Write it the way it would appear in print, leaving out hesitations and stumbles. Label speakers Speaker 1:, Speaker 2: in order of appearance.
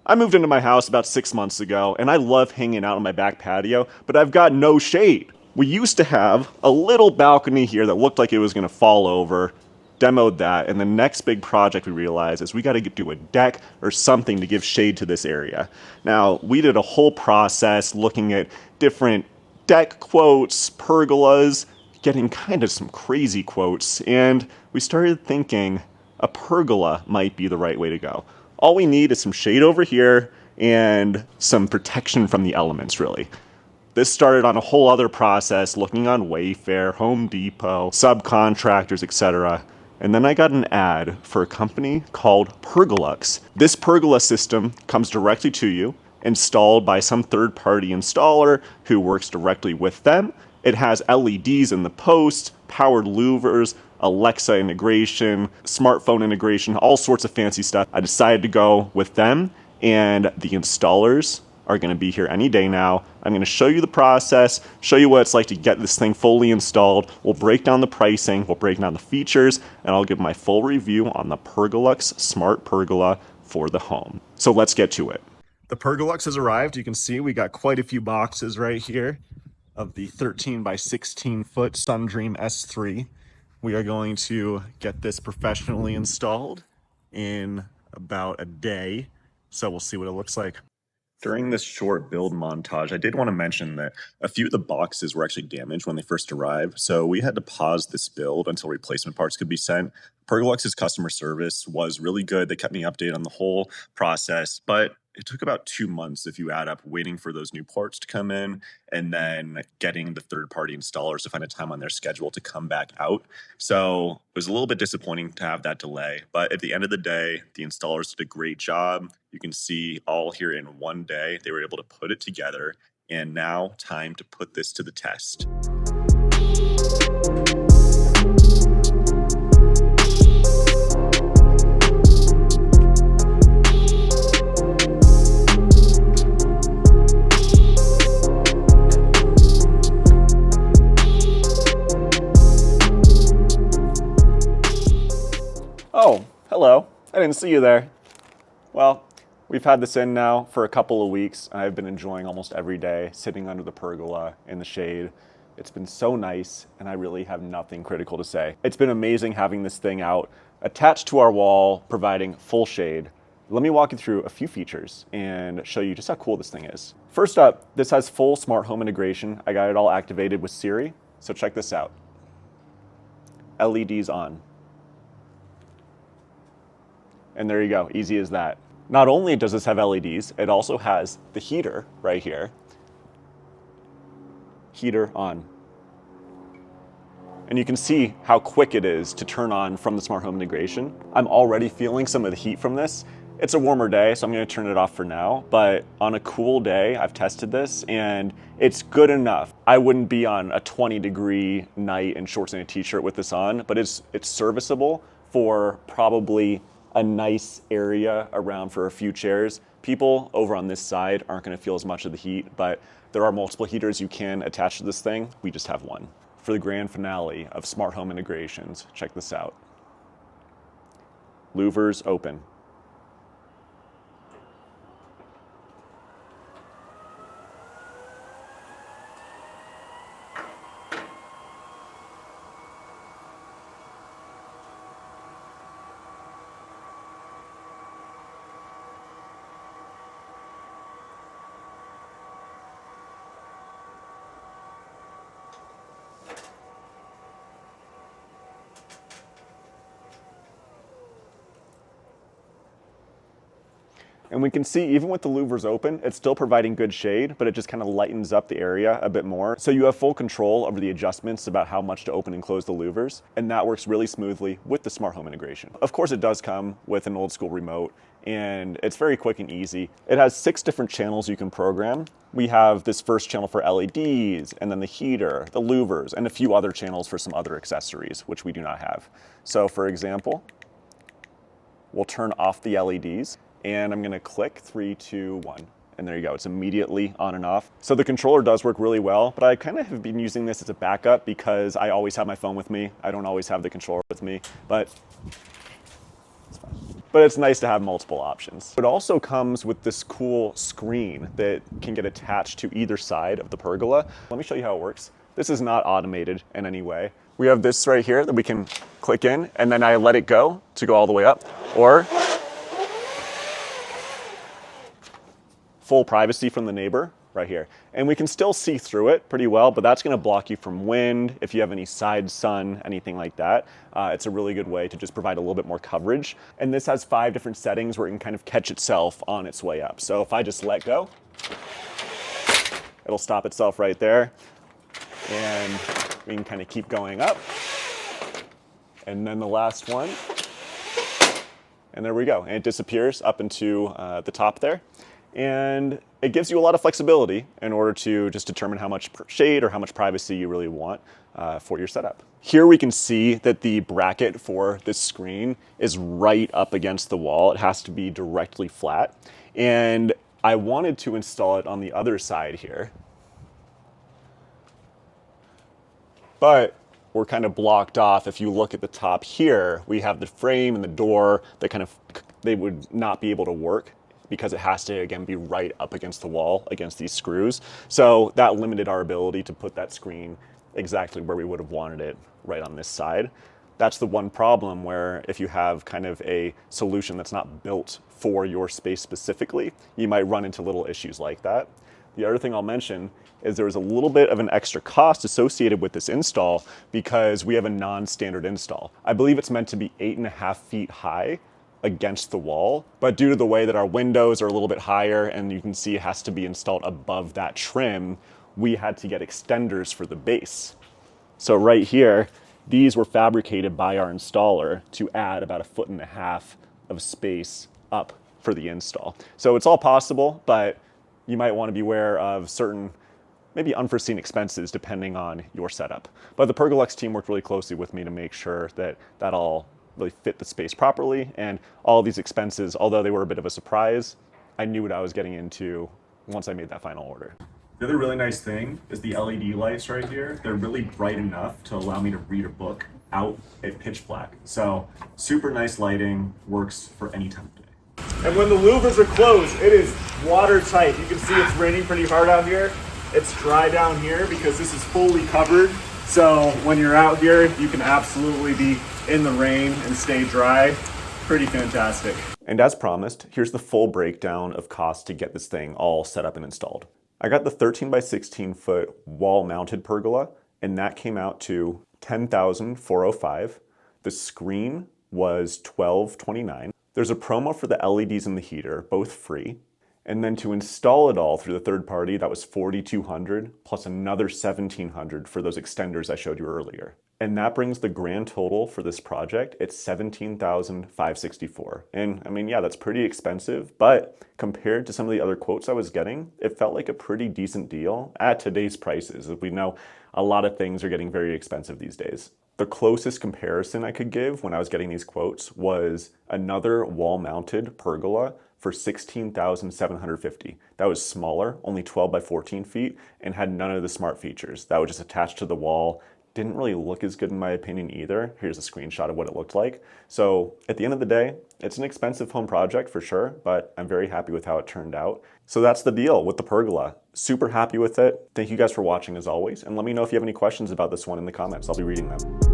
Speaker 1: I moved into my house about 6 months ago, and I love hanging out on my back patio, but I've got no shade. We used to have a little balcony here that looked like it was gonna fall over, demoed that, and the next big project we realized is we gotta do a deck or something to give shade to this area. Now, we did a whole process looking at different deck quotes, pergolas, getting kind of some crazy quotes, and we started thinking a pergola might be the right way to go. All we need is some shade over here and some protection from the elements, really. This started on a whole other process, looking on Wayfair, Home Depot, subcontractors, etc. And then I got an ad for a company called PERGOLUX. This pergola system comes directly to you, installed by some third-party installer who works directly with them. It has LEDs in the post, powered louvers, Alexa integration, smartphone integration, all sorts of fancy stuff. I decided to go with them, and the installers are going to be here any day now. I'm going to show you the process, show you what it's like to get this thing fully installed. We'll break down the pricing, we'll break down the features, and I'll give my full review on the PERGOLUX Smart Pergola for the home. So let's get to it. The PERGOLUX has arrived. You can see we got quite a few boxes right here of the 13 by 16 foot Sundream S3. We are going to get this professionally installed in about a day, so we'll see what it looks like. During this short build montage, I did want to mention that a few of the boxes were actually damaged when they first arrived, so we had to pause this build until replacement parts could be sent. PERGOLUX's customer service was really good. They kept me updated on the whole process, but it took about 2 months if you add up waiting for those new parts to come in and then getting the third-party installers to find a time on their schedule to come back out. So it was a little bit disappointing to have that delay, but at the end of the day, the installers did a great job. You can see all here in one day, they were able to put it together, and now time to put this to the test. Oh, hello. I didn't see you there. Well, we've had this in now for a couple of weeks, and I've been enjoying almost every day sitting under the pergola in the shade. It's been so nice, and I really have nothing critical to say. It's been amazing having this thing out, attached to our wall, providing full shade. Let me walk you through a few features and show you just how cool this thing is. First up, this has full smart home integration. I got it all activated with Siri, so check this out. LEDs on. And there you go, easy as that. Not only does this have LEDs, it also has the heater right here. Heater on. And you can see how quick it is to turn on from the smart home integration. I'm already feeling some of the heat from this. It's a warmer day, so I'm gonna turn it off for now, but on a cool day, I've tested this and it's good enough. I wouldn't be on a 20-degree night in shorts and a t-shirt with this on, but it's serviceable for probably a nice area around for a few chairs. People over on this side aren't gonna feel as much of the heat, but there are multiple heaters you can attach to this thing. We just have one. For the grand finale of smart home integrations, check this out. Louvers open. And we can see even with the louvers open, it's still providing good shade, but it just kind of lightens up the area a bit more. So you have full control over the adjustments about how much to open and close the louvers. And that works really smoothly with the smart home integration. Of course, it does come with an old school remote, and it's very quick and easy. It has 6 different channels you can program. We have this first channel for LEDs, and then the heater, the louvers, and a few other channels for some other accessories, which we do not have. So for example, we'll turn off the LEDs. And I'm gonna click 3, 2, 1. And there you go, it's immediately on and off. So the controller does work really well, but I kind of have been using this as a backup because I always have my phone with me. I don't always have the controller with me, but it's fine. but it's nice to have multiple options. It also comes with this cool screen that can get attached to either side of the pergola. Let me show you how it works. This is not automated in any way. We have this right here that we can click in, and then I let it go to go all the way up, or full privacy from the neighbor right here. And we can still see through it pretty well, but that's gonna block you from wind, if you have any side sun, anything like that. It's a really good way to just provide a little bit more coverage. And this has 5 different settings where it can kind of catch itself on its way up. So if I just let go, it'll stop itself right there. And we can kind of keep going up. And then the last one, and there we go. And it disappears up into the top there. And it gives you a lot of flexibility in order to just determine how much shade or how much privacy you really want for your setup. Here we can see that the bracket for this screen is right up against the wall. It has to be directly flat. And I wanted to install it on the other side here, but we're kind of blocked off. If you look at the top here, we have the frame and the door that they would not be able to work because it has to, again, be right up against the wall, against these screws. So that limited our ability to put that screen exactly where we would have wanted it, right on this side. That's the one problem where if you have kind of a solution that's not built for your space specifically, you might run into little issues like that. The other thing I'll mention is there was a little bit of an extra cost associated with this install because we have a non-standard install. I believe it's meant to be 8.5 feet high against the wall, but due to the way that our windows are a little bit higher and you can see it has to be installed above that trim, we had to get extenders for the base. So right here, these were fabricated by our installer to add about 1.5 feet of space up for the install. So it's all possible, but you might want to be aware of certain maybe unforeseen expenses depending on your setup. But the PERGOLUX team worked really closely with me to make sure that that all really fit the space properly, and all these expenses, although they were a bit of a surprise, I knew what I was getting into once I made that final order. The other really nice thing is the LED lights right here. They're really bright enough to allow me to read a book out at pitch black. So super nice lighting, works for any time of day. And when the louvers are closed, it is watertight. You can see it's raining pretty hard out here. It's dry down here because this is fully covered. So when you're out here, you can absolutely be in the rain and stay dry. Pretty fantastic. And as promised, here's the full breakdown of cost to get this thing all set up and installed. I got the 13 by 16 foot wall mounted pergola, and that came out to $10,405. The screen was $1,229. There's a promo for the LEDs and the heater, both free. And then to install it all through the third party, that was $4,200 plus another $1,700 for those extenders I showed you earlier. And that brings the grand total for this project at $17,564. And I mean, yeah, that's pretty expensive, but compared to some of the other quotes I was getting, it felt like a pretty decent deal at today's prices. We know a lot of things are getting very expensive these days. The closest comparison I could give when I was getting these quotes was another wall-mounted pergola for $16,750. That was smaller, only 12 by 14 feet, and had none of the smart features. That was just attached to the wall. Didn't really look as good in my opinion either. Here's a screenshot of what it looked like. So at the end of the day, it's an expensive home project for sure, but I'm very happy with how it turned out. So that's the deal with the pergola. Super happy with it. Thank you guys for watching as always, and let me know if you have any questions about this one in the comments. I'll be reading them.